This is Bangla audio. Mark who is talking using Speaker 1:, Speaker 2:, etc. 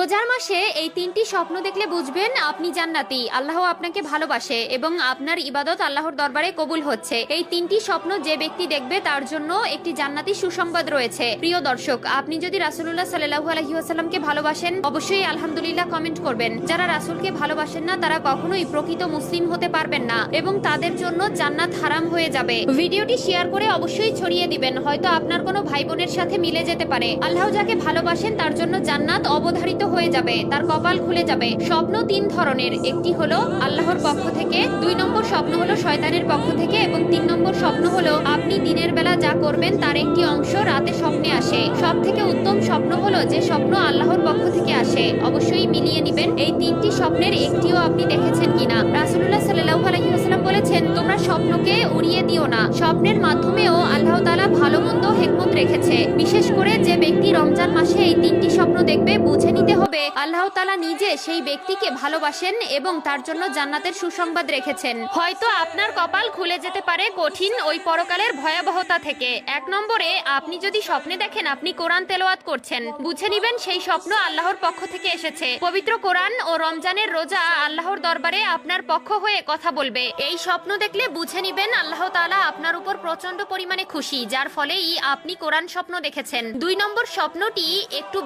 Speaker 1: রোজার মাসে এই তিনটি স্বপ্ন দেখলে বুঝবেন আপনি জান্নাতি, আল্লাহ আপনাকে ভালোবাসে এবং আপনার ইবাদত আল্লাহর দরবারে কবুল হচ্ছে। এই তিনটি স্বপ্ন যে ব্যক্তি দেখবে তার জন্য একটি জান্নাতি সুসংবাদ রয়েছে। প্রিয় দর্শক, আপনি যদি রাসূলুল্লাহ সাল্লাল্লাহু আলাইহি ওয়াসাল্লামকে ভালোবাসেন অবশ্যই আলহামদুলিল্লাহ কমেন্ট করবেন। যারা রাসূলকে ভালোবাসেন না তারা কখনোই প্রকৃত মুসলিম হতে পারবেন না এবং তাদের জন্য জান্নাত হারাম হয়ে যাবে। ভিডিওটি শেয়ার করে অবশ্যই ছড়িয়ে দিবেন, হয়তো আপনার কোনো ভাই বোনের সাথে মিলে যেতে পারে। আল্লাহ যাকে ভালোবাসেন তার জন্য জান্নাত অবধারিত হয়ে যাবে, তার কপাল খুলে যাবে। স্বপ্ন তিন ধরনের, একটি হলো আল্লাহর পক্ষ থেকে, 2 নম্বর স্বপ্ন হলো শয়তানের পক্ষ থেকে এবং 3 নম্বর স্বপ্ন হলো আপনি দিনের বেলা যা করবেন তার একটি অংশ রাতে স্বপ্নে আসে। সব থেকে উত্তম স্বপ্ন হলো যে স্বপ্ন আল্লাহর পক্ষ থেকে আসে। অবশ্যই মিলিয়ে নিবেন এই তিনটি স্বপ্নের একটিও আপনি দেখেছেন কিনা। রাসূলুল্লাহ সাল্লাল্লাহু আলাইহি ওয়াসাল্লাম বলেছেন, তোমরা স্বপ্নকে উড়িয়ে দিও না। স্বপ্নের মাধ্যমেও আল্লাহ তাআলা ভালো মন্দ হিকমত রেখেছে। বিশেষ করে যে ব্যক্তি রমজান মাসে এই তিনটি স্বপ্ন দেখবে বুঝে নিতে হবে আল্লাহ তাআলা নিজে সেই ব্যক্তিকে ভালোবাসেন এবং তার জন্য জান্নাতের সুসংবাদ রেখেছেন। হয়তো আপনার কপাল খুলে যেতে পারে কঠিন ওই পরকালের ভয়াবহতা থেকে। 1 নম্বরে, আপনি যদি স্বপ্নে দেখেন আপনি কোরআন তেলাওয়াত করছেন, বুঝে নিবেন সেই স্বপ্ন আল্লাহর পক্ষ থেকে এসেছে। পবিত্র কোরআন ও রমজানের রোজা আল্লাহর দরবারে আপনার পক্ষ হয়ে কথা বলবে। এই স্বপ্ন দেখলে বুঝে নিবেন আল্লাহ তাআলা আপনার উপর প্রচন্ড পরিমাণে খুশি, যার ফলেই আপনি কোরআন স্বপ্ন দেখেছেন। 2 নম্বর স্বপ্নটি একটু